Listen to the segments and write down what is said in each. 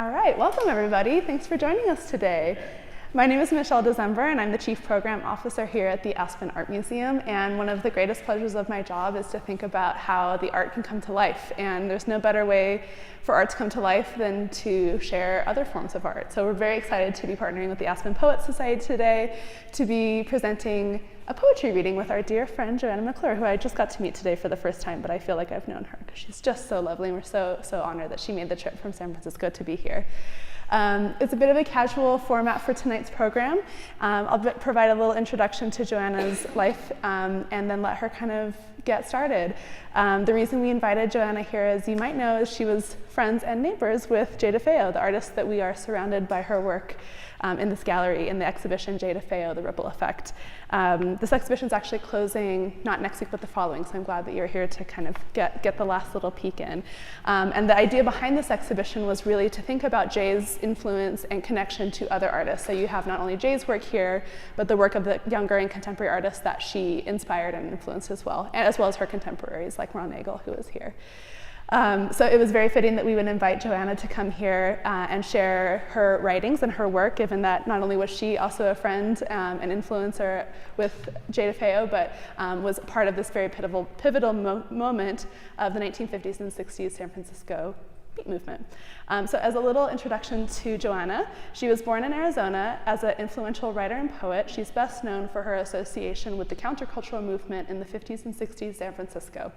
All right, welcome everybody. Thanks for joining us today. My name is Michelle December and I'm the Chief Program Officer here at the Aspen Art Museum, and one of the greatest pleasures of my job is to think about how the art can come to life, and there's no better way for art to come to life than to share other forms of art. So we're very excited to be partnering with the Aspen Poets Society today to be presenting a poetry reading with our dear friend Joanna McClure, who I just got to meet today for the first time, but I feel like I've known her because she's just so lovely, and we're so honored that she made the trip from San Francisco to be here. It's a bit of a casual format for tonight's program. I'll provide a little introduction to Joanna's life and then let her kind of get started. The reason we invited Joanna here, as you might know, is she was friends and neighbors with Jay DeFeo, the artist that we are surrounded by her work in this gallery in the exhibition Jay DeFeo, The Ripple Effect. This exhibition is actually closing not next week but the following, so I'm glad that you're here to kind of get the last little peek in. And the idea behind this exhibition was really to think about Jay's influence and connection to other artists. So you have not only Jay's work here, but the work of the younger and contemporary artists that she inspired and influenced as well as her contemporaries like Ron Nagel, who is here. So it was very fitting that we would invite Joanna to come here and share her writings and her work, given that not only was she also a friend and influencer with Jay DeFeo, but was part of this very pivotal moment of the 1950s and 60s San Francisco beat movement. So as a little introduction to Joanna, she was born in Arizona as an influential writer and poet. She's best known for her association with the countercultural movement in the 50s and 60s San Francisco,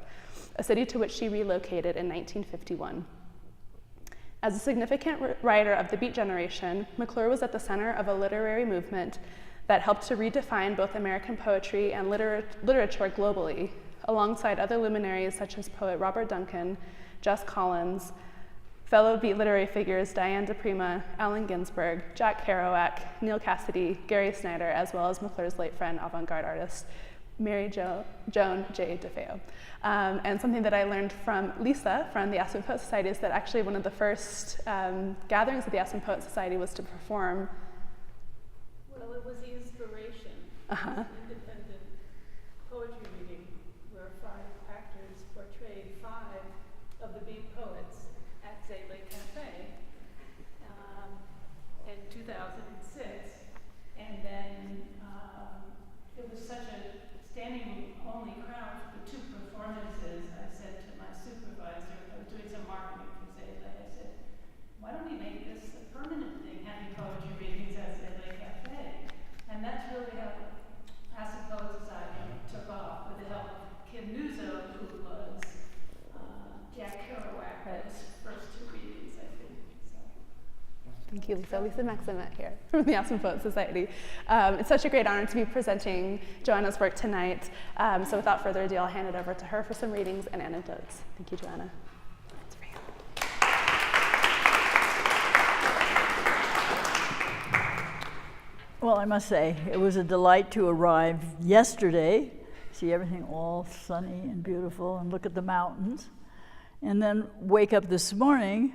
a city to which she relocated in 1951. As a significant writer of the Beat generation, McClure was at the center of a literary movement that helped to redefine both American poetry and literature globally, alongside other luminaries such as poet Robert Duncan, Jess Collins, fellow Beat literary figures Diane DePrima, Allen Ginsberg, Jack Kerouac, Neil Cassidy, Gary Snyder, as well as McClure's late friend, avant-garde artist Joan Jay DeFeo. And something that I learned from Lisa from the Aspen Poet Society is that actually one of the first gatherings of the Aspen Poet Society was to perform. Well, it was the inspiration. Independent poetry reading where 5 actors portrayed 5 of the Beat poets at Zaylee Cafe in 2006. And then it was such a standing only crowd for the 2 performances. I said to my supervisor, I was doing some marketing for Zaylee, I said, why don't we make this a permanent thing, having poetry readings at Zaylee Cafe? And that's really how Aspen Poet Society took off, with the help of Kim Nuzzo, who was Jack Kerouac's first 2 readings, I think. So. Thank you, Lisa. Lisa Maximet here from the Aspen Poet Society. It's such a great honor to be presenting Joanna's work tonight. So without further ado, I'll hand it over to her for some readings and anecdotes. Thank you, Joanna. It's for you. Well, I must say, it was a delight to arrive yesterday, see everything all sunny and beautiful, and look at the mountains, and then wake up this morning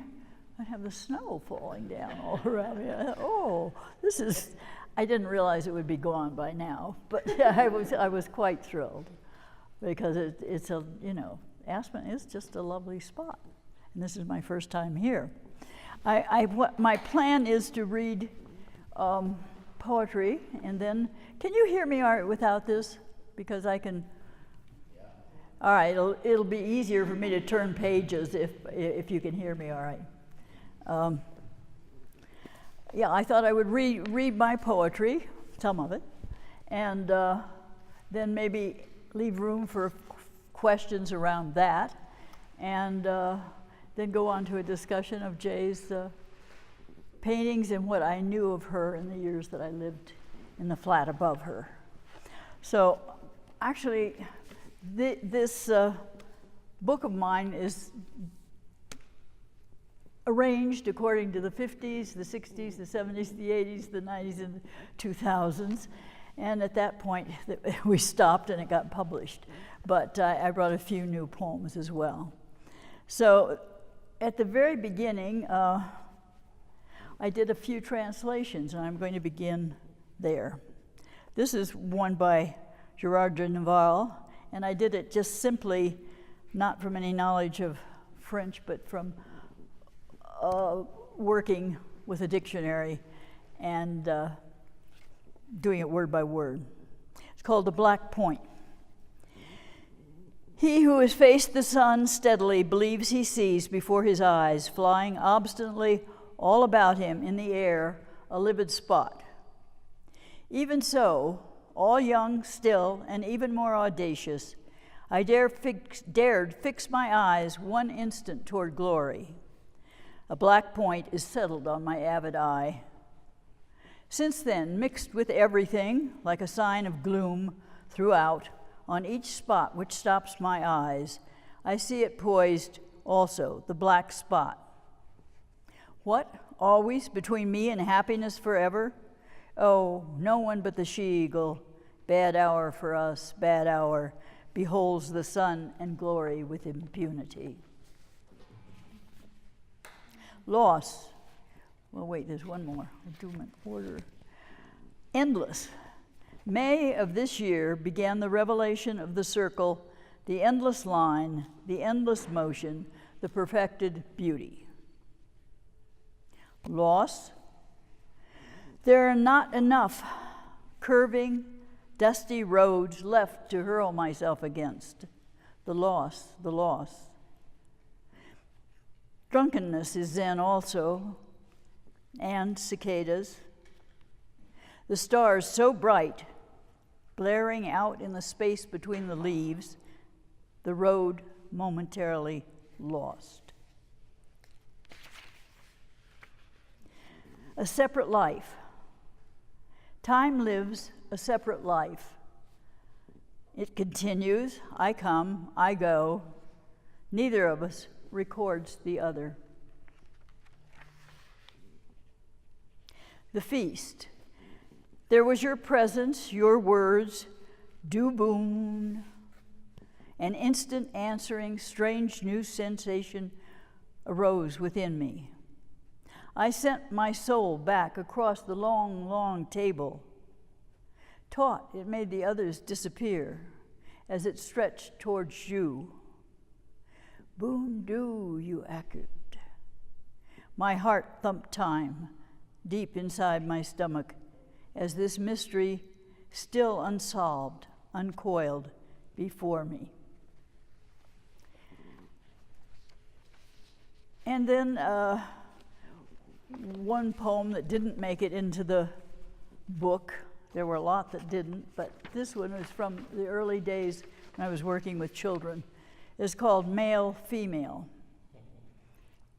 and have the snow falling down all around me. I thought, oh, this is, I didn't realize it would be gone by now, but I was quite thrilled, because it's a, Aspen is just a lovely spot, and this is my first time here. My plan is to read poetry, and then, can you hear me all right without this? Because I can, yeah. All right, it'll be easier for me to turn pages if you can hear me all right. Yeah, I thought I would read my poetry, some of it, and then maybe leave room for questions around that, and then go on to a discussion of Jay's paintings and what I knew of her in the years that I lived in the flat above her. So actually, this book of mine is arranged according to the 50s, the 60s, the 70s, the 80s, the 90s, and the 2000s. And at that point, we stopped and it got published. But I brought a few new poems as well. So at the very beginning, I did a few translations, and I'm going to begin there. This is one by Gerard de Nerval, and I did it just simply, not from any knowledge of French, but from working with a dictionary and doing it word by word. It's called The Black Point. He who has faced the sun steadily believes he sees before his eyes, flying obstinately all about him in the air, a livid spot. Even so, all young, still, and even more audacious, I dared fix my eyes one instant toward glory. A black point is settled on my avid eye. Since then, mixed with everything, like a sign of gloom throughout, on each spot which stops my eyes, I see it poised also, the black spot. What, always between me and happiness forever? Oh, no one but the she-eagle, bad hour for us, bad hour, beholds the sun and glory with impunity. Loss. Well, wait, there's one more. I'll do them in order. Endless. May of this year began the revelation of the circle, the endless line, the endless motion, the perfected beauty. Loss. There are not enough curving, dusty roads left to hurl myself against. The loss, the loss. Drunkenness is then also, and cicadas. The stars so bright, blaring out in the space between the leaves, the road momentarily lost. A separate life. Time lives a separate life. It continues, I come, I go. Neither of us records the other. The feast. There was your presence, your words, du boon. An instant answering, strange new sensation arose within me. I sent my soul back across the long, long table. Taut, it made the others disappear as it stretched towards you. Boon do, you echoed. My heart thumped time deep inside my stomach as this mystery, still unsolved, uncoiled before me. And then one poem that didn't make it into the book. There were a lot that didn't, but this one was from the early days when I was working with children. It's called Male, Female.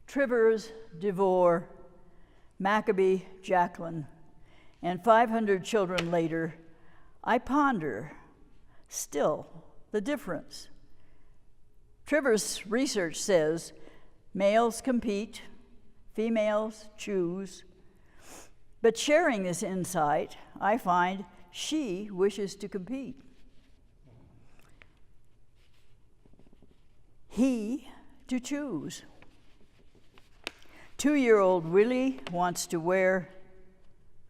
Trivers, Devore, Maccabee, Jacqueline, and 500 children later, I ponder still the difference. Trivers' research says males compete, females choose. But sharing this insight, I find she wishes to compete. He to choose. 2-year-old Willie wants to wear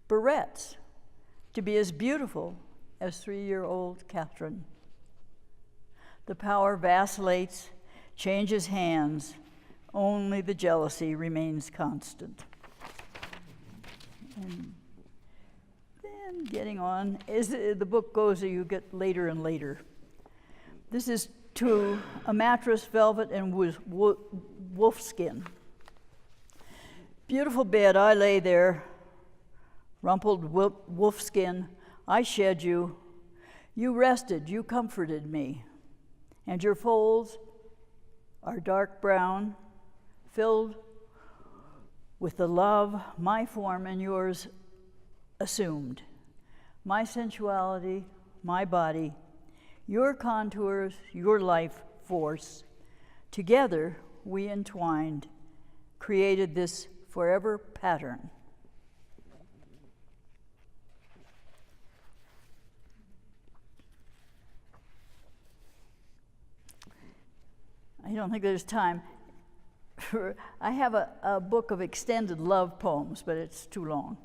barrettes to be as beautiful as 3-year-old Catherine. The power vacillates, changes hands, only the jealousy remains constant. And then getting on, as the book goes, you get later and later. This is to a mattress, velvet, and wolfskin. Beautiful bed, I lay there, rumpled wolfskin. I shed you. You rested, you comforted me. And your folds are dark brown, filled with the love my form and yours assumed. My sensuality, my body, your contours, your life force. Together we entwined, created this forever pattern. I don't think there's time. I have a book of extended love poems, but it's too long.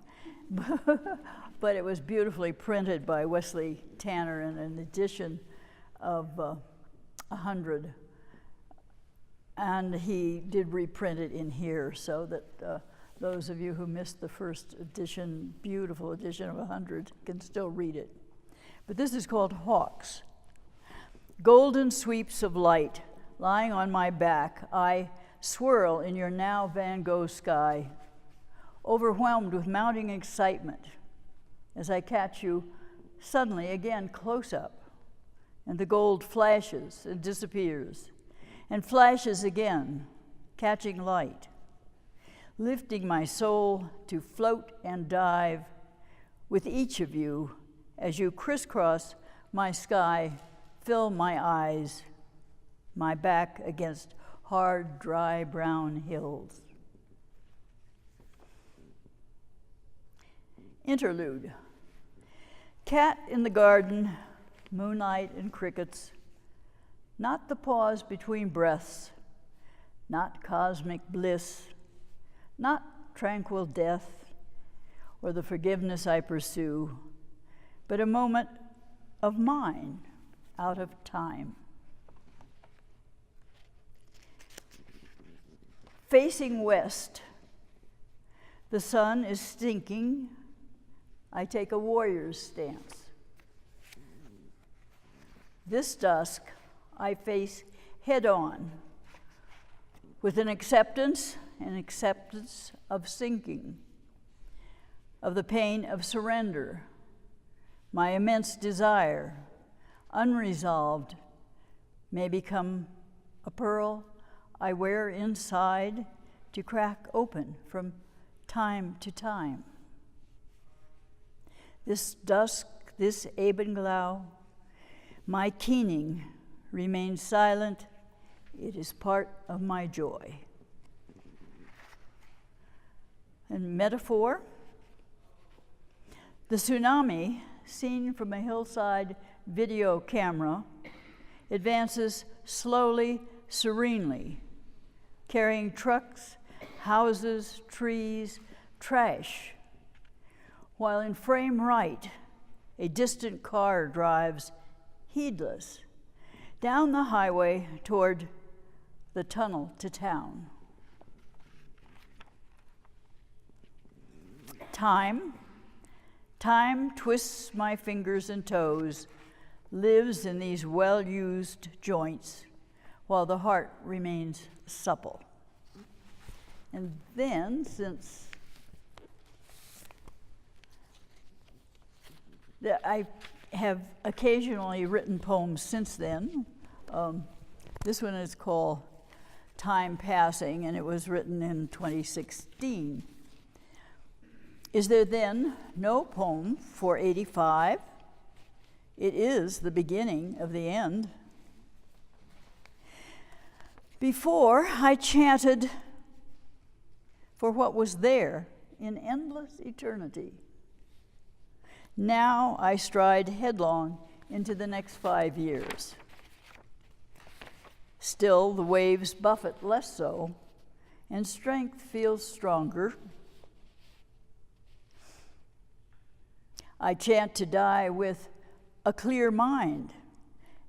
But it was beautifully printed by Wesley Tanner in an edition of 100. And he did reprint it in here so that Those of you who missed the first edition, beautiful edition of 100, can still read it. But this is called Hawks. Golden sweeps of light lying on my back, I swirl in your now Van Gogh sky, overwhelmed with mounting excitement as I catch you suddenly again close up, and the gold flashes and disappears, and flashes again, catching light, lifting my soul to float and dive with each of you as you crisscross my sky, fill my eyes, my back against hard, dry, brown hills. Interlude. Cat in the garden, moonlight and crickets, not the pause between breaths, not cosmic bliss, not tranquil death or the forgiveness I pursue, but a moment of mine out of time. Facing west, the sun is sinking. I take a warrior's stance. This dusk, I face head on with an acceptance of sinking, of the pain of surrender, my immense desire, unresolved, may become a pearl I wear inside to crack open from time to time. This dusk, this Abendglau, my keening remains silent. It is part of my joy. And metaphor, the tsunami, seen from a hillside video camera, advances slowly, serenely, carrying trucks, houses, trees, trash, while in frame right, a distant car drives, heedless, down the highway toward the tunnel to town. Time twists my fingers and toes, lives in these well-used joints, while the heart remains supple. And then, since I have occasionally written poems since then, this one is called Time Passing, and it was written in 2016. Is there then no poem for 85? It is the beginning of the end. Before, I chanted for what was there in endless eternity. Now I stride headlong into the next 5 years. Still, the waves buffet less so, and strength feels stronger. I chant to die with a clear mind,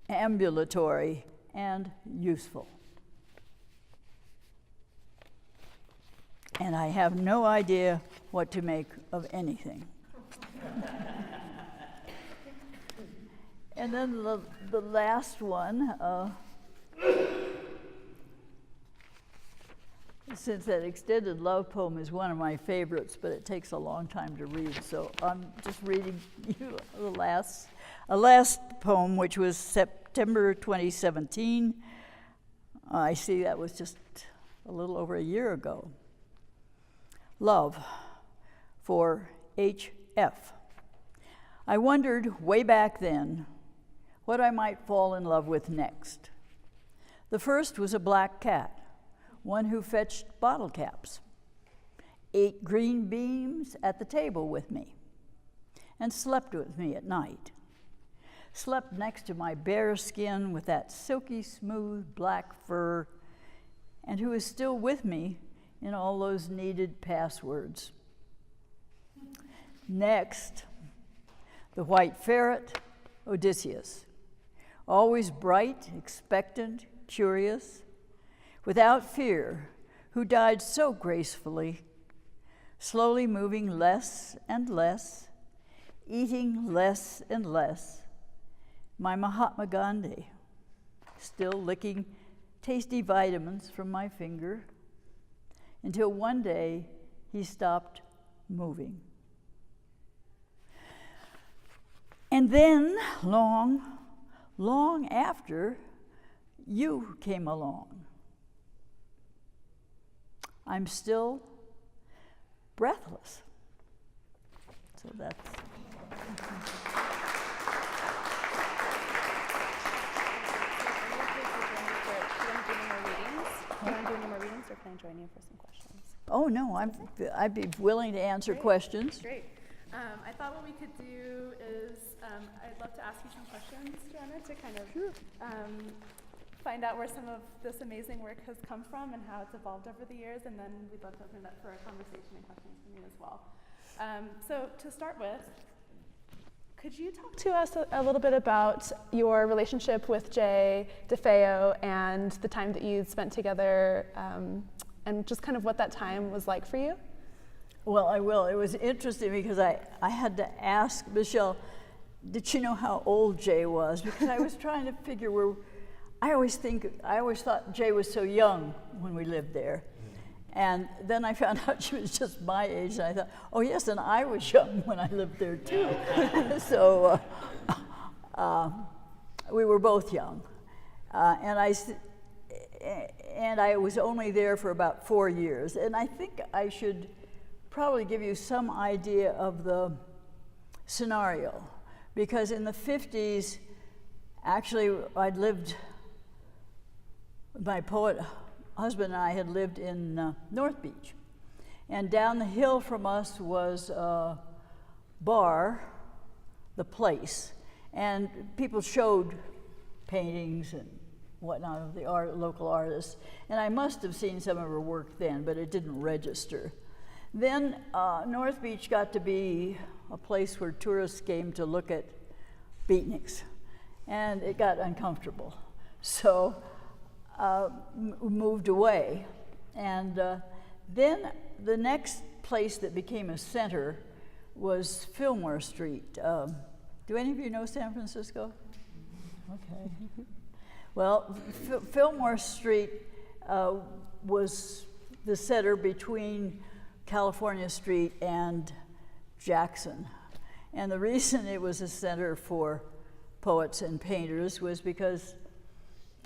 ambulatory and useful. And I have no idea what to make of anything. And then the last one, since that extended love poem is one of my favorites, but it takes a long time to read, so I'm just reading you a last poem, which was September 2017. I see that was just a little over a year ago. Love, for H.F. I wondered way back then what I might fall in love with next. The first was a black cat, one who fetched bottle caps, ate green beans at the table with me, and slept with me at night. Slept next to my bare skin with that silky smooth black fur, and who is still with me in all those needed passwords. Next, the white ferret, Odysseus, always bright, expectant, curious, without fear, who died so gracefully, slowly moving less and less, eating less and less. My Mahatma Gandhi, still licking tasty vitamins from my finger, until one day he stopped moving. And then, long after, you came along. I'm still breathless. So that's. Do you want to do any more readings, or can I join you for some questions? Oh no, I'd be willing to answer questions. Great. I thought what we could do is I'd love to ask you some questions, Joanna, to kind of find out where some of this amazing work has come from and how it's evolved over the years, and then we'd love to open it up for a conversation and questions from you as well. So to start with, could you talk to us a little bit about your relationship with Jay DeFeo and the time that you spent together, and just kind of what that time was like for you? Well, I will. It was interesting because I had to ask Michelle, did she know how old Jay was? Because I was trying to figure where, I always thought Jay was so young when we lived there. And then I found out she was just my age, and I thought, oh yes, and I was young when I lived there too. So we were both young. And I was only there for about 4 years. And I think I should probably give you some idea of the scenario. Because in the 50s, actually, my poet husband and I had lived in North Beach. And down the hill from us was a bar, The Place. And people showed paintings and whatnot of the local artists. And I must have seen some of her work then, but it didn't register. Then North Beach got to be a place where tourists came to look at beatniks. And it got uncomfortable. So moved away. And then the next place that became a center was Fillmore Street. Do any of you know San Francisco? Okay. Well, Fillmore Street was the center between California Street and Jackson. And the reason it was a center for poets and painters was because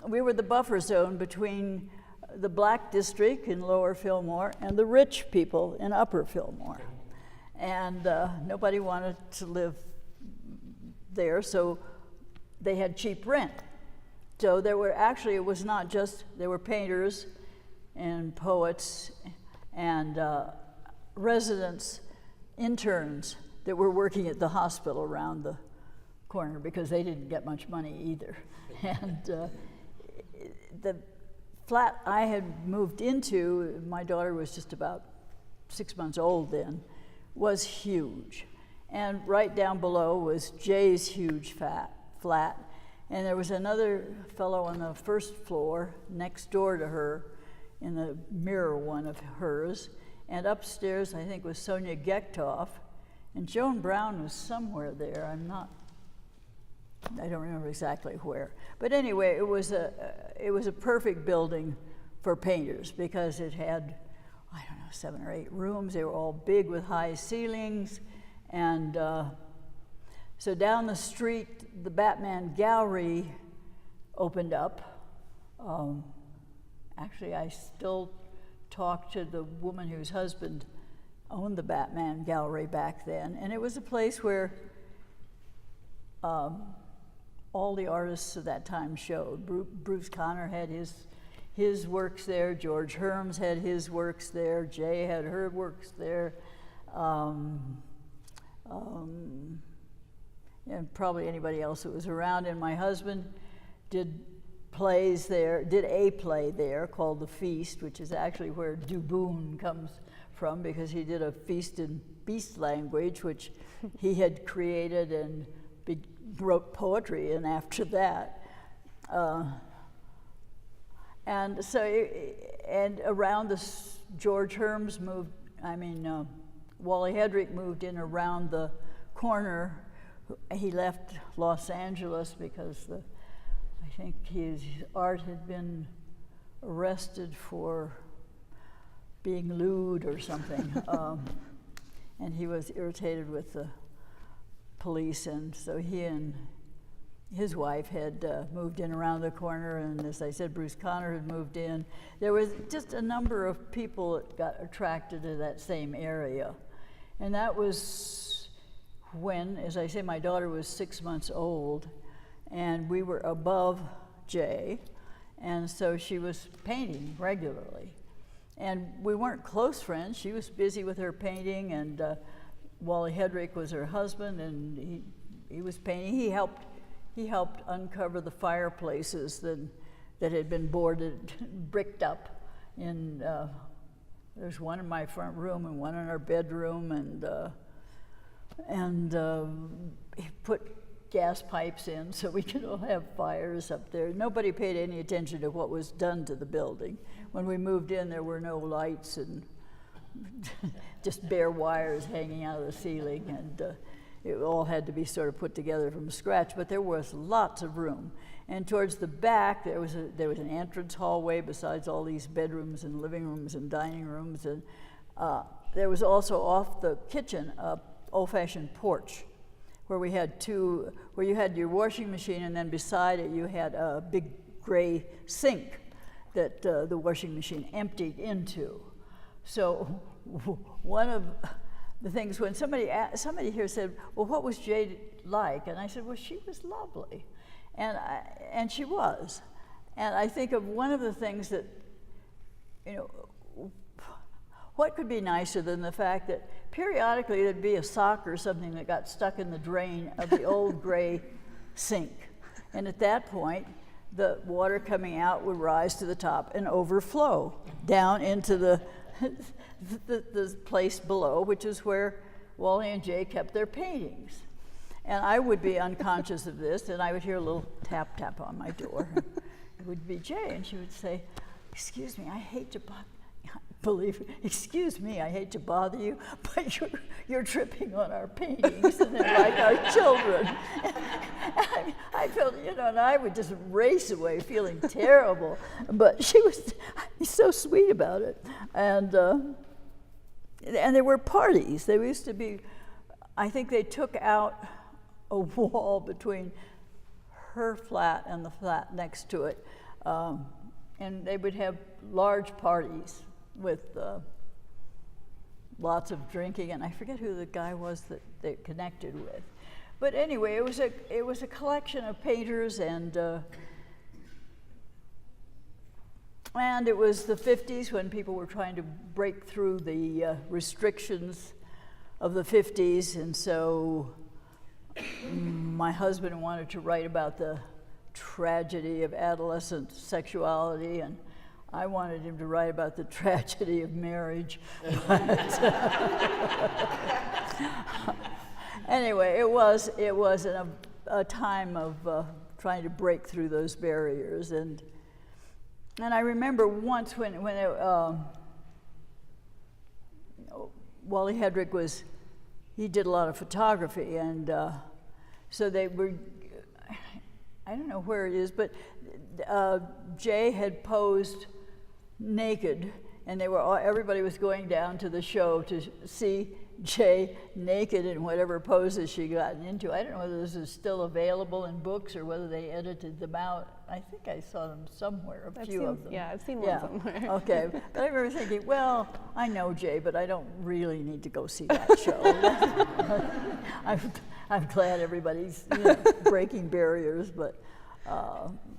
we were the buffer zone between the Black district in Lower Fillmore and the rich people in Upper Fillmore. And nobody wanted to live there, so they had cheap rent. So there were actually, it was not just, there were painters and poets and residents, interns that were working at the hospital around the corner because they didn't get much money either. And the flat I had moved into, my daughter was just about 6 months old then, was huge. And right down below was Jay's huge flat. And there was another fellow on the first floor next door to her in the mirror one of hers. And upstairs, I think, was Sonia Gektoff. And Joan Brown was somewhere there. I don't remember exactly where. But anyway, it was a perfect building for painters because it had, I don't know, 7 or 8 rooms. They were all big with high ceilings. And so down the street, the Batman Gallery opened up. Actually, I still talk to the woman whose husband owned the Batman Gallery back then. And it was a place where all the artists of that time showed. Bruce Conner had his works there. George Herms had his works there. Jay had her works there. And probably anybody else that was around. And my husband did plays there, did a play there called The Feast, which is actually where Duboon comes from, because he did a feast in beast language, which he had created and wrote poetry in after that. And so, and around this, George Herms Wally Hedrick moved in around the corner. He left Los Angeles because I think his art had been arrested for being lewd or something. And he was irritated with the police, and so he and his wife had moved in around the corner, and as I said, Bruce Conner had moved in. There was just a number of people that got attracted to that same area. And that was when, as I say, my daughter was 6 months old, and we were above Jay, and so she was painting regularly. And we weren't close friends. She was busy with her painting, and Wally Hedrick was her husband, and he was painting. He helped uncover the fireplaces that had been boarded, bricked up. There's one in my front room and one in our bedroom, and he put gas pipes in so we could all have fires up there. Nobody paid any attention to what was done to the building. When we moved in, there were no lights and just bare wires hanging out of the ceiling, and it all had to be sort of put together from scratch, but there was lots of room. And towards the back, there was an entrance hallway besides all these bedrooms and living rooms and dining rooms, and there was also off the kitchen a old-fashioned porch where you had your washing machine, and then beside it you had a big gray sink that the washing machine emptied into. So one of the things, when somebody here said, well, what was Jay like? And I said, well, she was lovely. And she was. And I think of one of the things that, what could be nicer than the fact that periodically there'd be a sock or something that got stuck in the drain of the old gray sink. And at that point, the water coming out would rise to the top and overflow down into the place below, which is where Wally and Jay kept their paintings. And I would be unconscious of this, and I would hear a little tap, tap on my door. It would be Jay, and she would say, excuse me, I hate to bother you, but you're tripping on our paintings, and they're like our children. And I felt, and I would just race away feeling terrible, but she was so sweet about it. And there were parties. There used to be, I think they took out a wall between her flat and the flat next to it, and they would have large parties with lots of drinking, and I forget who the guy was that they connected with. But anyway, it was a collection of painters, and it was the 50s when people were trying to break through the restrictions of the 50s, and so my husband wanted to write about the tragedy of adolescent sexuality, and I wanted him to write about the tragedy of marriage. Anyway, it was a time of trying to break through those barriers, and I remember once when Wally Hedrick he did a lot of photography, and so they were, I don't know where it is, but Jay had posed naked, and everybody was going down to the show to see Jay naked in whatever poses she gotten into. I don't know whether this is still available in books or whether they edited them out. I think I saw them somewhere, a few of them. Yeah, I've seen one somewhere. Okay, but I remember thinking, well, I know Jay, but I don't really need to go see that show. I'm glad everybody's breaking barriers, but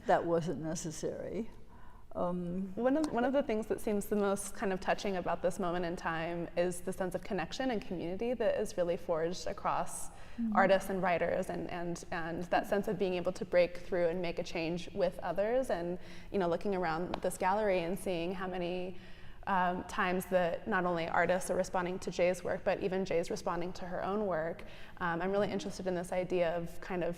that wasn't necessary. One of the things that seems the most kind of touching about this moment in time is the sense of connection and community that is really forged across artists and writers, and that sense of being able to break through and make a change with others, and looking around this gallery and seeing how many times that not only artists are responding to Jay's work, but even Jay's responding to her own work. I'm really interested in this idea of kind of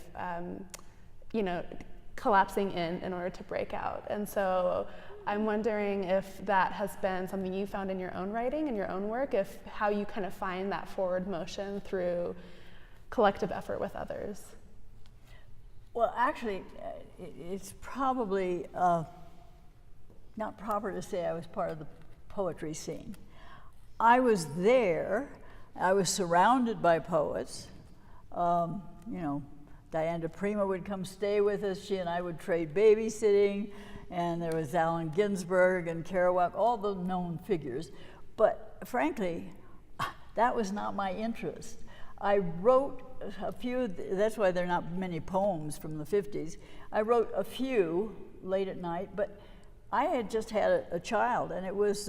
collapsing in order to break out. And so I'm wondering if that has been something you found in your own writing and your own work, if how you kind of find that forward motion through collective effort with others. Well, actually, it's probably not proper to say I was part of the poetry scene. I was there. I was surrounded by poets. You know, Diane DePrima would come stay with us. She and I would trade babysitting. And there was Allen Ginsberg and Kerouac, all the known figures. But frankly, that was not my interest. I wrote a few, that's why there are not many poems from the 50s. I wrote a few late at night, but I had just had a child, and it was,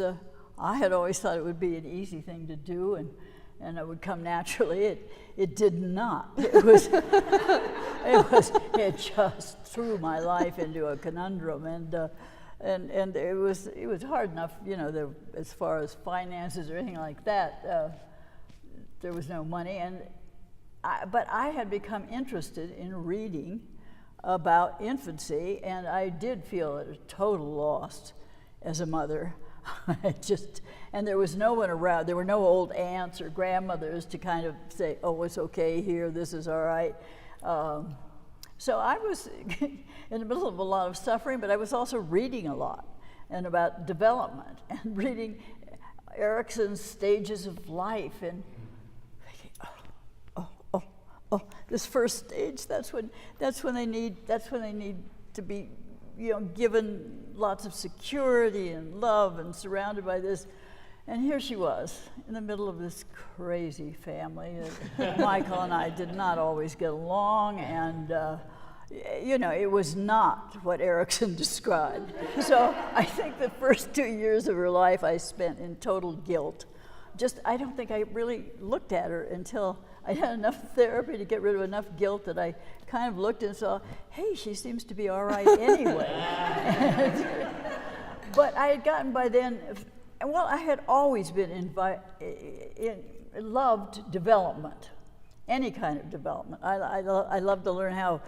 I had always thought it would be an easy thing to do, and it would come naturally. It did not. It just threw my life into a conundrum, and it was hard enough, you know, as far as finances or anything like that. There was no money, but I had become interested in reading about infancy, and I did feel at a total loss as a mother. And there was no one around. There were no old aunts or grandmothers to kind of say, oh, it's okay here, this is all right. So I was in the middle of a lot of suffering, but I was also reading a lot and about development and reading Erickson's Stages of Life and thinking, oh, this first stage, that's when they need to be, you know, given lots of security and love and surrounded by this. And here she was in the middle of this crazy family. Michael and I did not always get along, and you know, it was not what Erickson described. So I think the first 2 years of her life I spent in total guilt. I don't think I really looked at her until I had enough therapy to get rid of enough guilt that I kind of looked and saw, hey, she seems to be all right anyway. But I had gotten by then, well, I had always been loved development, any kind of development. I love to learn how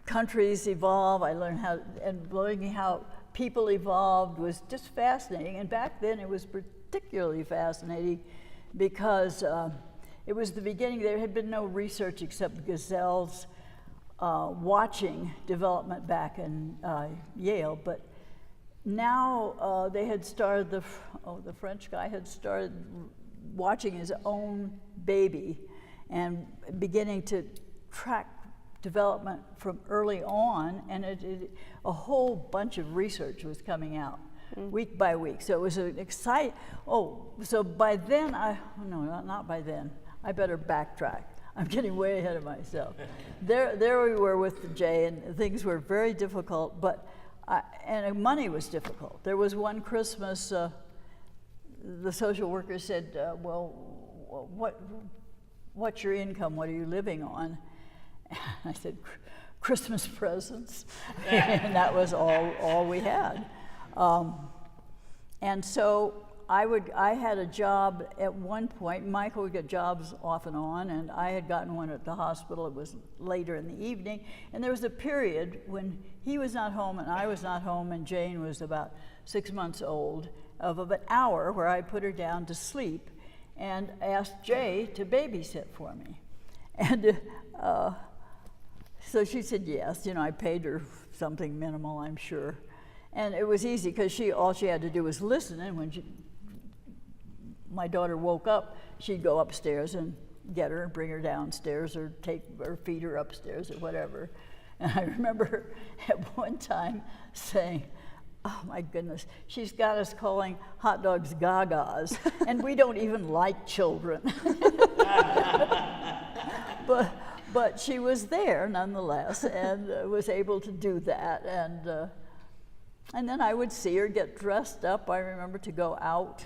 countries evolve. Learning how people evolved was just fascinating. And back then it was particularly fascinating because it was the beginning. There had been no research except gazelles watching development back in Yale, but now they had started, the French guy had started watching his own baby and beginning to track development from early on, and a whole bunch of research was coming out week by week. So it was an exciting, so by then, not by then, I better backtrack. I'm getting way ahead of myself. There we were with Jay, and things were very difficult, and money was difficult. There was one Christmas, the social worker said, well, what's your income? What are you living on? And I said, Christmas presents. And that was all we had. And so I had a job at one point. Michael would get jobs off and on, and I had gotten one at the hospital. It was later in the evening, and there was a period when he was not home and I was not home, and Jane was about 6 months old, of an hour where I put her down to sleep and asked Jay to babysit for me. And so she said yes. You know, I paid her something minimal, I'm sure. And it was easy because all she had to do was listen, and when my daughter woke up, she'd go upstairs and get her and bring her downstairs or feed her upstairs or whatever. And I remember at one time saying, oh my goodness, she's got us calling hot dogs gagas, and we don't even like children. But she was there nonetheless, and was able to do that. And then I would see her get dressed up, I remember, to go out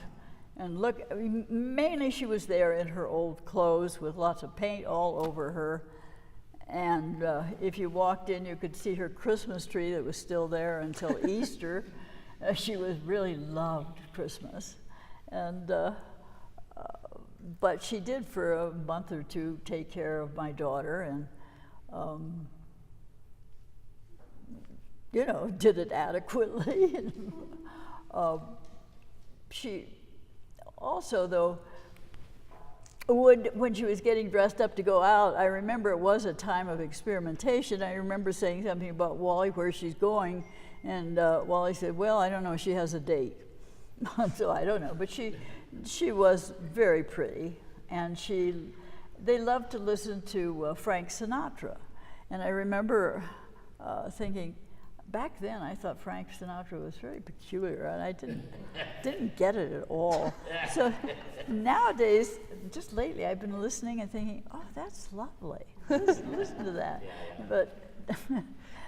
and look. I mean, mainly she was there in her old clothes with lots of paint all over her. And if you walked in, you could see her Christmas tree that was still there until Easter. She really loved Christmas. And but she did for a month or two take care of my daughter, and you know, did it adequately. She also, though, when she was getting dressed up to go out, I remember it was a time of experimentation. I remember saying something about Wally, where she's going, and Wally said, well, I don't know, she has a date. So I don't know, but she was very pretty, and they loved to listen to Frank Sinatra. And I remember thinking, back then I thought Frank Sinatra was very peculiar, and I didn't get it at all. So nowadays, just lately, I've been listening and thinking, oh, that's lovely. Listen to that. But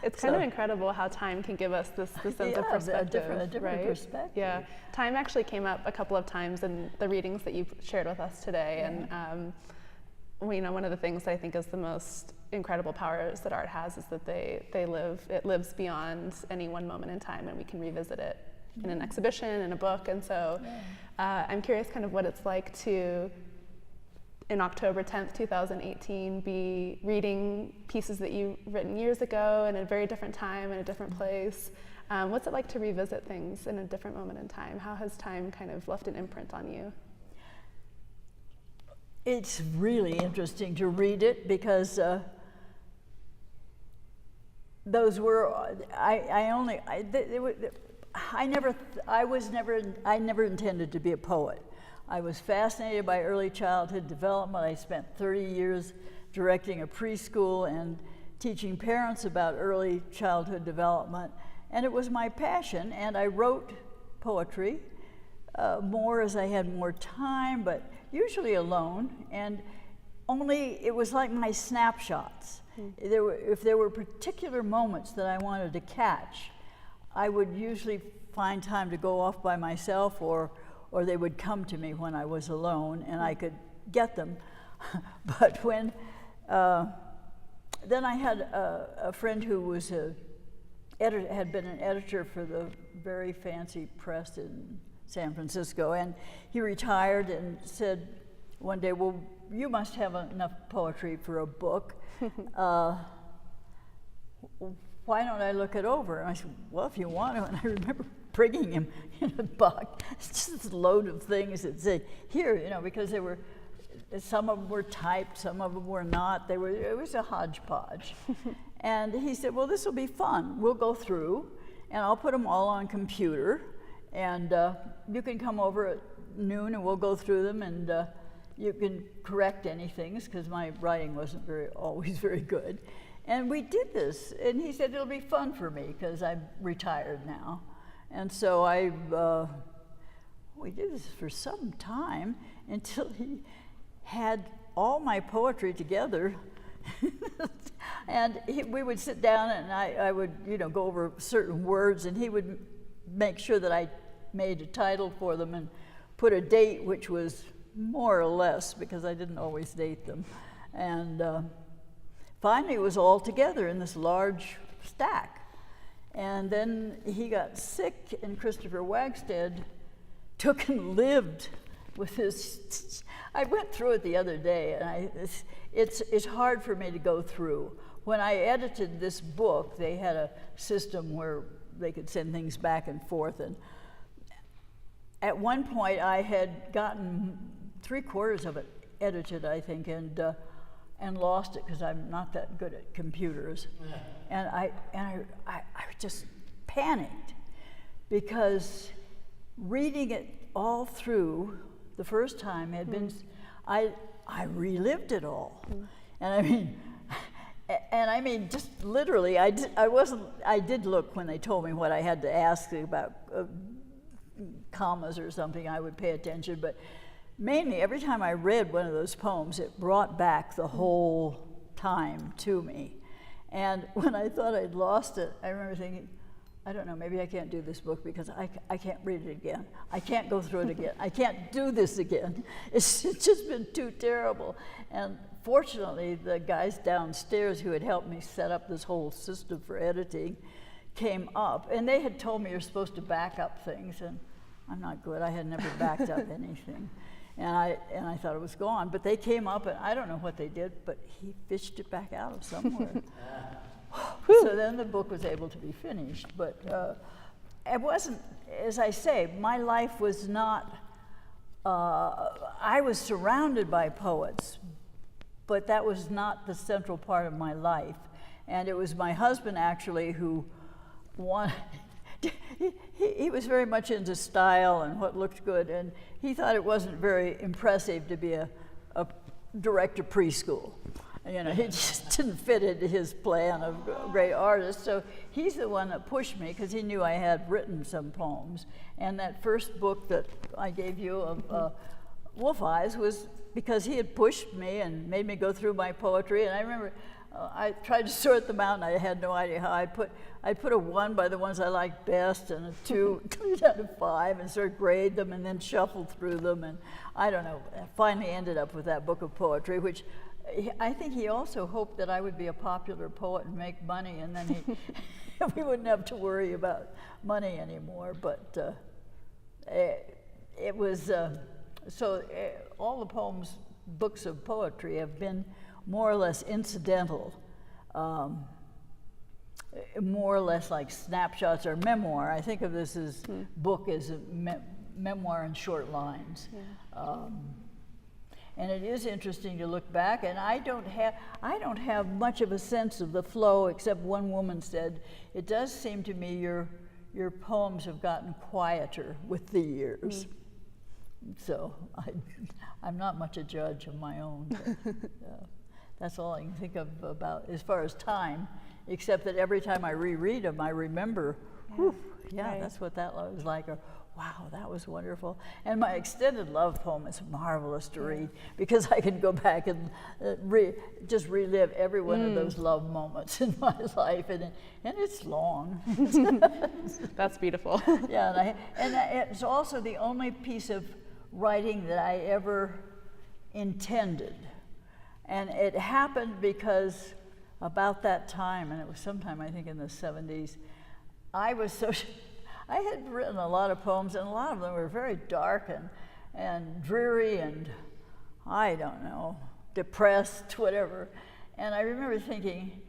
it's kind of incredible how time can give us this sense of perspective. A different right? perspective. Yeah, time actually came up a couple of times in the readings that you shared with us today, and you know, one of the things that I think is the most incredible powers that art has is that it lives beyond any one moment in time, and we can revisit it in an exhibition, in a book. And so I'm curious kind of what it's like to, in October 10th, 2018, be reading pieces that you've written years ago in a very different time, in a different place. What's it like to revisit things in a different moment in time? How has time kind of left an imprint on you? It's really interesting to read it, because those were I never intended to be a poet. I was fascinated by early childhood development. I spent 30 years directing a preschool and teaching parents about early childhood development, and it was my passion. And I wrote poetry more as I had more time, but usually alone, and only, it was like my snapshots. If there were particular moments that I wanted to catch, I would usually find time to go off by myself, or they would come to me when I was alone, and I could get them. But when, then I had a friend who was had been an editor for the very fancy press in San Francisco, and he retired and said one day, well, you must have enough poetry for a book. Why don't I look it over? And I said, well, if you want to. And I remember bringing him in a box, just this load of things that said, here, you know, because they were, some of them were typed, some of them were not. It was a hodgepodge. And he said, well, this will be fun. We'll go through, and I'll put them all on computer, and you can come over at noon, and we'll go through them, and you can correct any things, because my writing wasn't always very good. And we did this, and he said it'll be fun for me, because I'm retired now. And so we did this for some time, until he had all my poetry together. And we would sit down, and I would, you know, go over certain words, and he would make sure that I made a title for them and put a date, which was more or less, because I didn't always date them. And finally it was all together in this large stack. And then he got sick, and Christopher Wagstead took and lived with his, I went through it the other day, and it's hard for me to go through. When I edited this book, they had a system where they could send things back and forth, and at one point I had gotten 3/4 of it edited, I think, and lost it, because I'm not that good at computers. Yeah. And I just panicked, because reading it all through the first time had been, I relived it all. And I mean, just literally, I did look when they told me what I had to ask about commas or something, I would pay attention, but mainly every time I read one of those poems, it brought back the whole time to me. And when I thought I'd lost it, I remember thinking, I don't know, maybe I can't do this book, because I can't read it again. I can't go through it again. I can't do this again. It's just been too terrible. And fortunately, the guys downstairs who had helped me set up this whole system for editing came up, and they had told me you're supposed to back up things, and I'm not good. I had never backed up anything. And I thought it was gone, but they came up, and I don't know what they did, but he fished it back out of somewhere. So then the book was able to be finished. But it wasn't, as I say, my life was not, I was surrounded by poets, but that was not the central part of my life. And it was my husband, actually, who wanted, he was very much into style and what looked good, and he thought it wasn't very impressive to be a director preschool. You know, he just didn't fit into his plan of great artist. So he's the one that pushed me, because he knew I had written some poems. And that first book that I gave you of Wolf Eyes was because he had pushed me and made me go through my poetry. And I remember I tried to sort them out, and I had no idea how. I put a 1 by the ones I liked best, and a 2 down to 5, and sort of grade them, and then shuffle through them. And I don't know, I finally ended up with that book of poetry, which I think he also hoped that I would be a popular poet and make money, and then we wouldn't have to worry about money anymore. But it was, all the poems, books of poetry have been more or less incidental, more or less like snapshots or memoir. I think of this as book as a memoir in short lines. Yeah. And it is interesting to look back, and I don't have much of a sense of the flow, except one woman said, it does seem to me your poems have gotten quieter with the years. So I'm not much a judge of my own. But, that's all I can think of about as far as time, except that every time I reread them, I remember, right. That's what that was like. Or, wow, that was wonderful. And my extended love poem is marvelous to read, because I can go back and just relive every one of those love moments in my life, and it's long. That's beautiful. Yeah, and it's also the only piece of writing that I ever intended. And it happened because about that time, and it was sometime I think in the 70s, I had written a lot of poems, and a lot of them were very dark and dreary and, I don't know, depressed, whatever. And I remember thinking,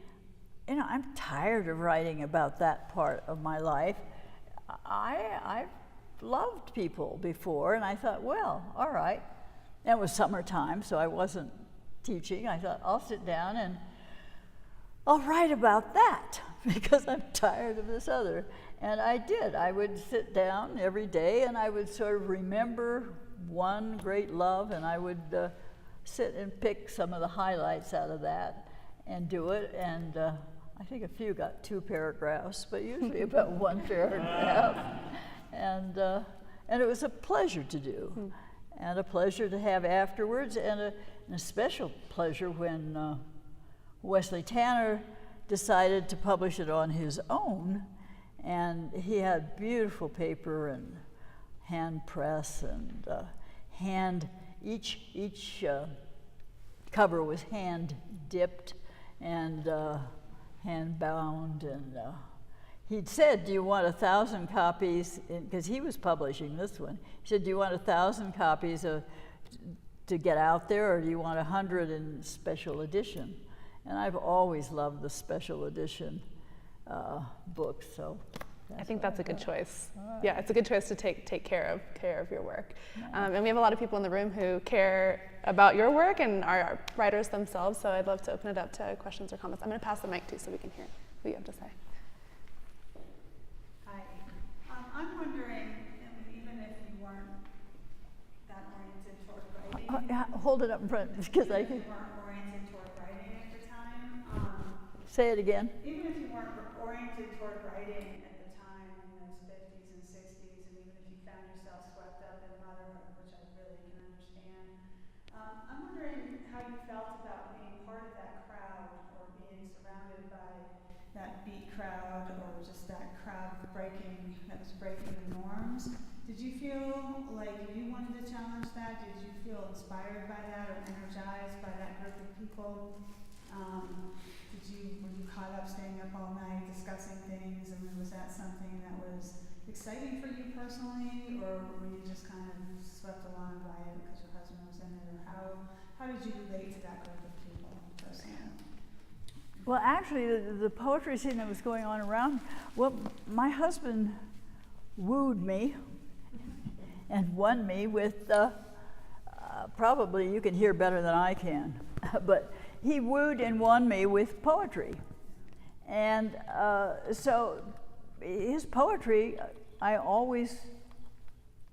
you know, I'm tired of writing about that part of my life. I've loved people before, and I thought, well, all right. And it was summertime, so I wasn't teaching. I thought, I'll sit down and I'll write about that, because I'm tired of this other. And I did. I would sit down every day, and I would sort of remember one great love, and I would sit and pick some of the highlights out of that and do it. And I think a few got 2 paragraphs, but usually about 1 paragraph. And it was a pleasure to do, and a pleasure to have afterwards, and a special pleasure when Wesley Tanner decided to publish it on his own. And he had beautiful paper and hand press, and each cover was hand dipped and hand bound. And he'd said, do you want 1,000 copies? Because he was publishing this one. He said, do you want 1,000 copies to get out there, or do you want 100 in special edition? And I've always loved the special edition books, so I think that's a good choice. Right. Yeah, it's a good choice to take care of your work. Yeah. And we have a lot of people in the room who care about your work and are writers themselves, so I'd love to open it up to questions or comments. I'm going to pass the mic to you so we can hear what you have to say. Hi. I'm wondering, even if you weren't that oriented toward writing, hold it up in front, because I can. Say it again. Even if you weren't oriented toward writing at the time in those 50s and 60s, and even if you found yourself swept up in motherhood, which I really can understand, I'm wondering how you felt about being part of that crowd, or being surrounded by that beat crowd, or just that crowd that was breaking the norms. Did you feel like you wanted to challenge that? Did you feel inspired by that or energized by that group of people? Were you caught up staying up all night discussing things, and was that something that was exciting for you personally, or were you just kind of swept along by it because your husband was in it, or how did you relate to that group of people personally? Well, actually, the poetry scene that was going on around, well, my husband wooed me and won me with, probably you can hear better than I can, but he wooed and won me with poetry. And so his poetry, I always,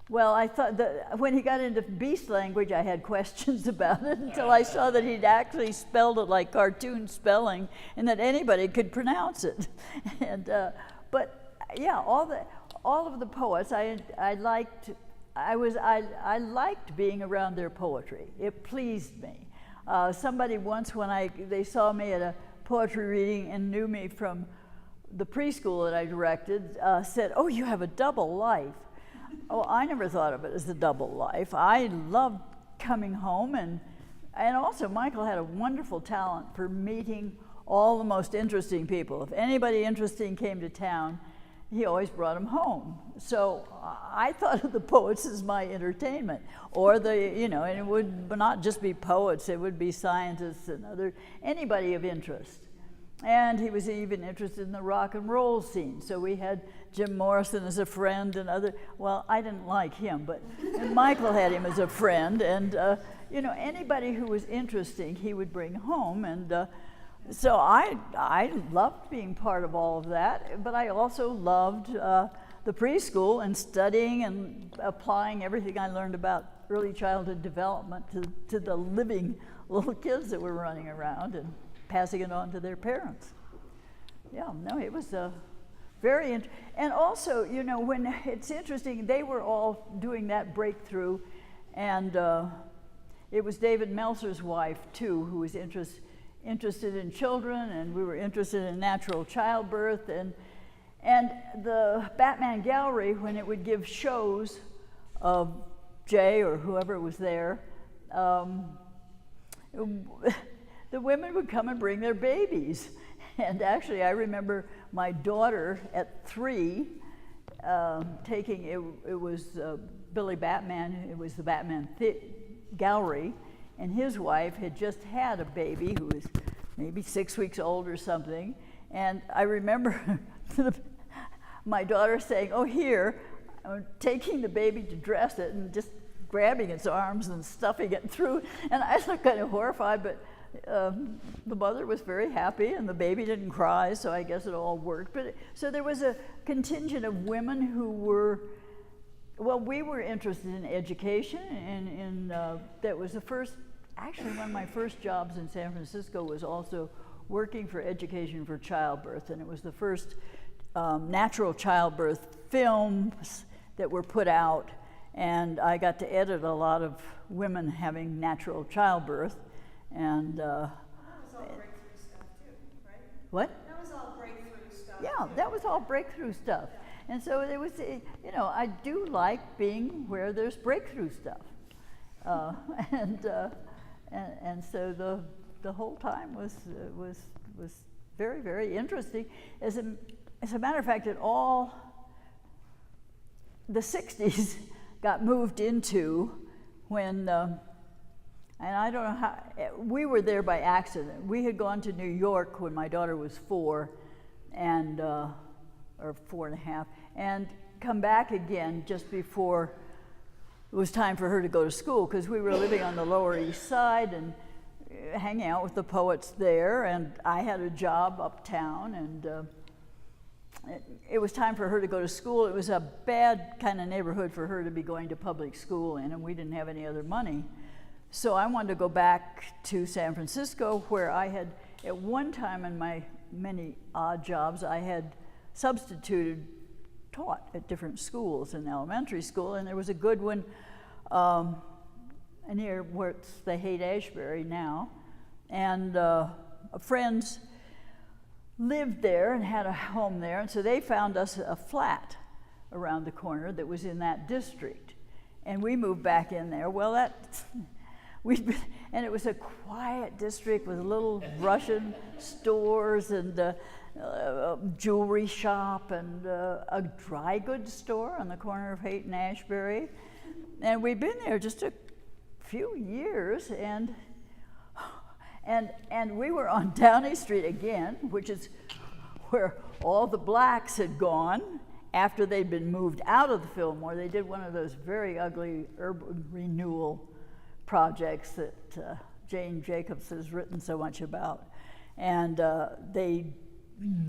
well, I thought that when he got into beast language, I had questions about it until I saw that he'd actually spelled it like cartoon spelling and that anybody could pronounce it. And but yeah, all of the poets, I liked being around their poetry. It pleased me. Somebody once, when they saw me at a poetry reading and knew me from the preschool that I directed, said, "Oh, you have a double life." Oh, I never thought of it as a double life. I loved coming home, and also Michael had a wonderful talent for meeting all the most interesting people. If anybody interesting came to town, he always brought them home. So I thought of the poets as my entertainment, or and it would not just be poets, it would be scientists and anybody of interest. And he was even interested in the rock and roll scene. So we had Jim Morrison as a friend and well, I didn't like him, and Michael had him as a friend. And, anybody who was interesting, he would bring home. And so I loved being part of all of that, but I also loved the preschool and studying and applying everything I learned about early childhood development to the living little kids that were running around and passing it on to their parents. Yeah, no, it was very interesting. And also, when it's interesting, they were all doing that breakthrough, and it was David Meltzer's wife, too, who was interested in children, and we were interested in natural childbirth, and the Batman Gallery, when it would give shows of Jay or whoever was there, the women would come and bring their babies. And actually, I remember my daughter at 3 taking, it was Billy Batman, it was the Batman Gallery, and his wife had just had a baby who was maybe 6 weeks old or something. And I remember my daughter saying, "Oh, here," taking the baby to dress it and just grabbing its arms and stuffing it through. And I was kind of horrified, but the mother was very happy, and the baby didn't cry, so I guess it all worked. But so there was a contingent of women who were, well, we were interested in education, and that was the first, actually one of my first jobs in San Francisco was also working for Education for Childbirth, and it was the first natural childbirth films that were put out, and I got to edit a lot of women having natural childbirth. And that was all breakthrough stuff too, right? What? That was all breakthrough stuff. Yeah, too. that was all breakthrough stuff. And so it was, I do like being where there's breakthrough stuff. And so the whole time was very, very interesting. As a matter of fact, the 60s got moved into when, and I don't know how, we were there by accident. We had gone to New York when my daughter was 4, or 4 and a half, and come back again just before it was time for her to go to school, because we were living on the Lower East Side and hanging out with the poets there, and I had a job uptown, and it was time for her to go to school. It was a bad kind of neighborhood for her to be going to public school in, and we didn't have any other money. So I wanted to go back to San Francisco, where I had, at one time in my many odd jobs, I had taught at different schools in elementary school, and there was a good one near where they hate Ashbury now, and friends lived there and had a home there, and so they found us a flat around the corner that was in that district, and we moved back in there. Well, and it was a quiet district with little Russian stores and a jewelry shop and a dry goods store on the corner of Haight and Ashbury. And we'd been there just a few years, and And we were on Downey Street again, which is where all the blacks had gone after they'd been moved out of the Fillmore. They did one of those very ugly urban renewal projects that Jane Jacobs has written so much about. And they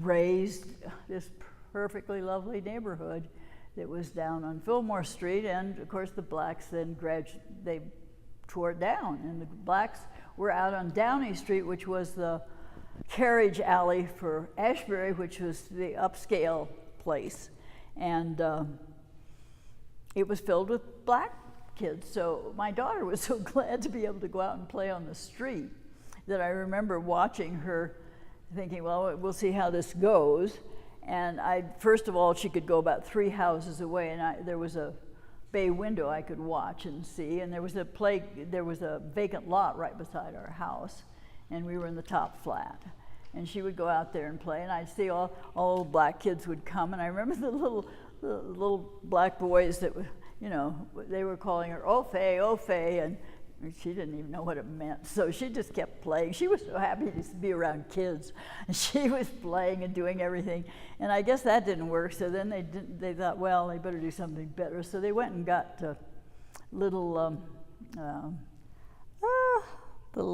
raised this perfectly lovely neighborhood that was down on Fillmore Street, and of course the blacks then they tore it down, and the blacks were out on Downey Street, which was the carriage alley for Ashbury, which was the upscale place, and it was filled with black kids. So my daughter was so glad to be able to go out and play on the street that I remember watching her thinking, well, we'll see how this goes. And first of all, she could go about 3 houses away, and there was a bay window I could watch and see, and there was a vacant lot right beside our house, and we were in the top flat. And she would go out there and play, and I'd see all the black kids would come, and I remember the little black boys that, they were calling her Ofe, Ofe, and she didn't even know what it meant, so she just kept playing. She was so happy to be around kids, and she was playing and doing everything. And I guess that didn't work, so then they thought, well, they better do something better. So they went and got little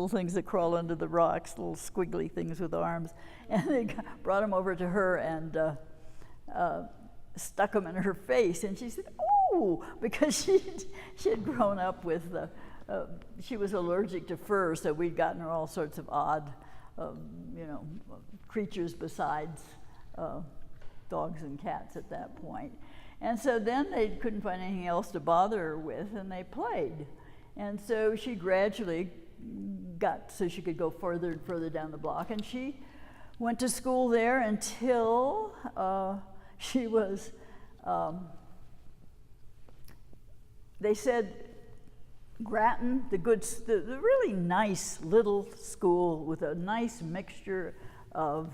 things that crawl under the rocks, little squiggly things with arms, and they brought them over to her and stuck them in her face. And she said, "Oh," because she had grown up with she was allergic to fur, so we'd gotten her all sorts of odd, creatures besides dogs and cats at that point. And so then they couldn't find anything else to bother her with, and they played. And so she gradually got so she could go further and further down the block, and she went to school there until she was, they said, Grattan, the really nice little school with a nice mixture of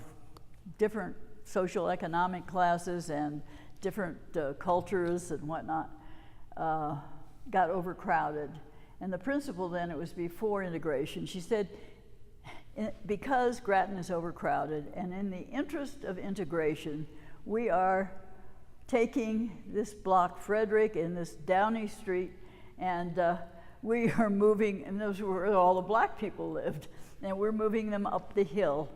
different social economic classes and different cultures and whatnot, got overcrowded. And the principal then, it was before integration, she said, because Grattan is overcrowded and in the interest of integration, we are taking this block, Frederick, and this Downey Street, and we are moving, and those were where all the black people lived, and we're moving them up the hill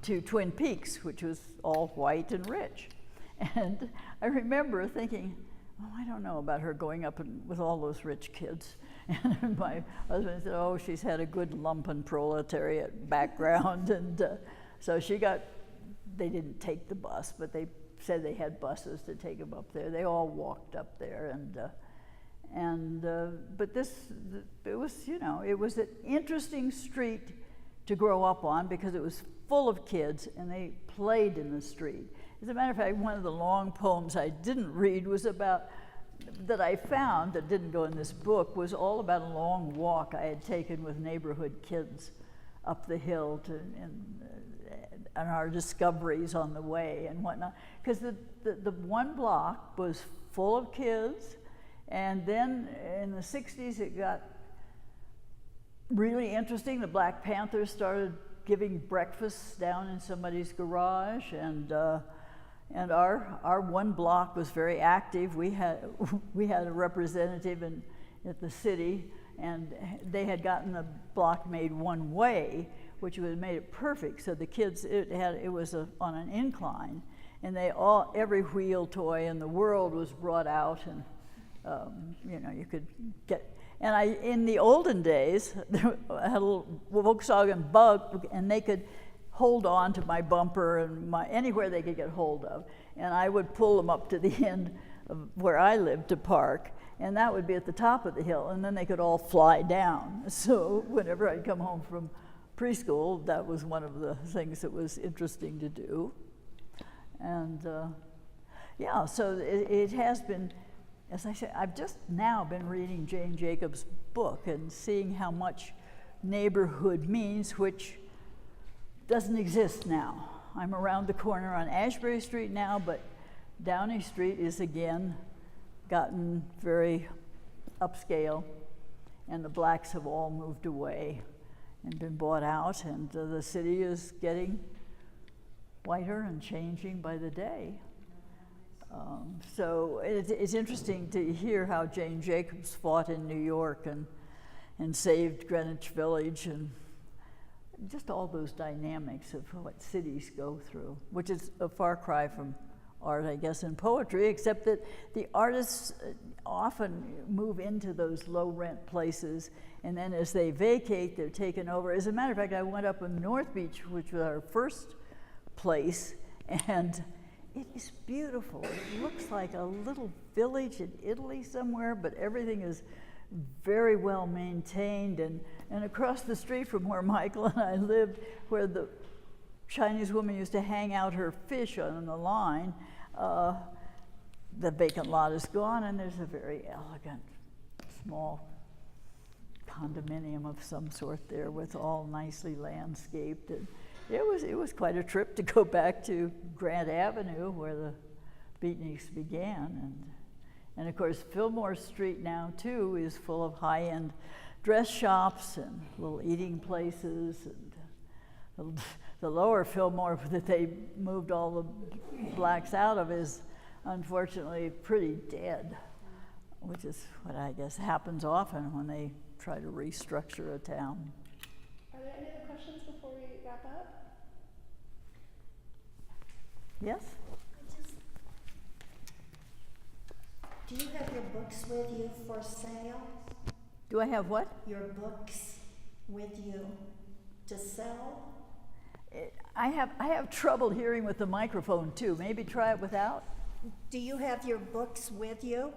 to Twin Peaks, which was all white and rich. And I remember thinking, oh, I don't know about her going up with all those rich kids. And my husband said, oh, she's had a good lumpen proletariat background. And so they didn't take the bus, but they said they had buses to take them up there. They all walked up there, but it was an interesting street to grow up on because it was full of kids and they played in the street. As a matter of fact, one of the long poems I didn't read was that I found, that didn't go in this book, was all about a long walk I had taken with neighborhood kids up the hill and our discoveries on the way and whatnot. Because the one block was full of kids. And then in the 60s, it got really interesting. The Black Panthers started giving breakfasts down in somebody's garage, and our one block was very active. We had a representative at the city, and they had gotten the block made one way, which would have made it perfect. So the kids, it was on an incline, and every wheel toy in the world was brought out, and you could get, and in the olden days, I had a little Volkswagen Bug, and they could hold on to my bumper and anywhere they could get hold of, and I would pull them up to the end of where I lived to park, and that would be at the top of the hill, and then they could all fly down. So whenever I'd come home from preschool, that was one of the things that was interesting to do, and so it has been. As I said, I've just now been reading Jane Jacobs' book and seeing how much neighborhood means, which doesn't exist now. I'm around the corner on Ashbury Street now, but Downey Street is again gotten very upscale, and the blacks have all moved away. and been bought out, and the city is getting whiter and changing by the day. So it's interesting to hear how Jane Jacobs fought in New York and saved Greenwich Village, and just all those dynamics of what cities go through, which is a far cry from art, I guess, and poetry, except that the artists often move into those low rent places, and then as they vacate, they're taken over. As a matter of fact, I went up in North Beach, which was our first place, and it is beautiful. It looks like a little village in Italy somewhere, but everything is very well maintained. And across the street from where Michael and I lived, where the Chinese woman used to hang out her fish on the line, the vacant lot is gone, and there's a very elegant, small condominium of some sort there with all nicely landscaped. And it was quite a trip to go back to Grant Avenue where the beatniks began. And of course, Fillmore Street now too is full of high-end dress shops and little eating places. And the lower Fillmore that they moved all the blacks out of is unfortunately pretty dead, which is what I guess happens often when they try to restructure a town. Are there any other questions before we wrap up? Yes? Do you have your books with you for sale? Do I have what? Your books with you to sell? I have trouble hearing with the microphone too. Maybe try it without. Do you have your books with you?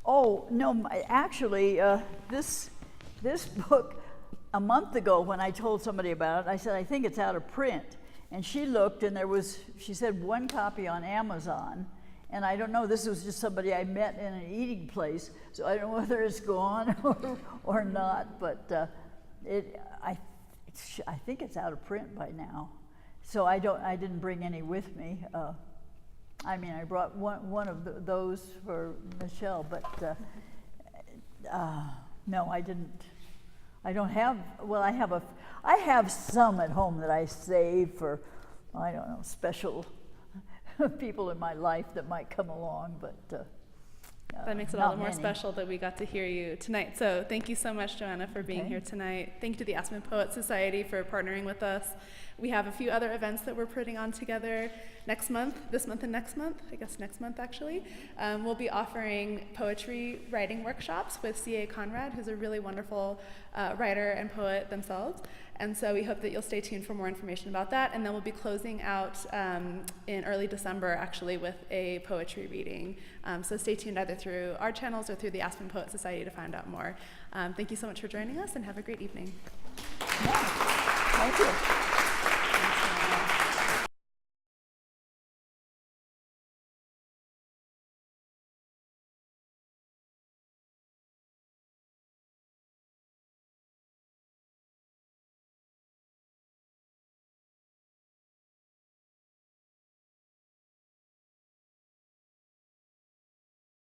Oh no! Actually, this book, a month ago when I told somebody about it, I said I think it's out of print, and she looked, and she said one copy on Amazon, and I don't know. This was just somebody I met in an eating place, so I don't know whether it's gone or not. But I think it's out of print by now, so I didn't bring any with me. I mean, I brought one of those for Michelle, but no, I didn't. I don't have. Well, I have some at home that I save for, I don't know, special people in my life that might come along, but. That makes it all the more special that we got to hear you tonight. So thank you so much, Joanna, for being here tonight. Thank you to the Aspen Poet Society for partnering with us. We have a few other events that we're putting on together next month, this month and next month, I guess next month actually. We'll be offering poetry writing workshops with C.A. Conrad, who's a really wonderful writer and poet themselves. And so we hope that you'll stay tuned for more information about that. And then we'll be closing out in early December actually with a poetry reading. So stay tuned either through our channels or through the Aspen Poet Society to find out more. Thank you so much for joining us and have a great evening. Yeah. Thank you.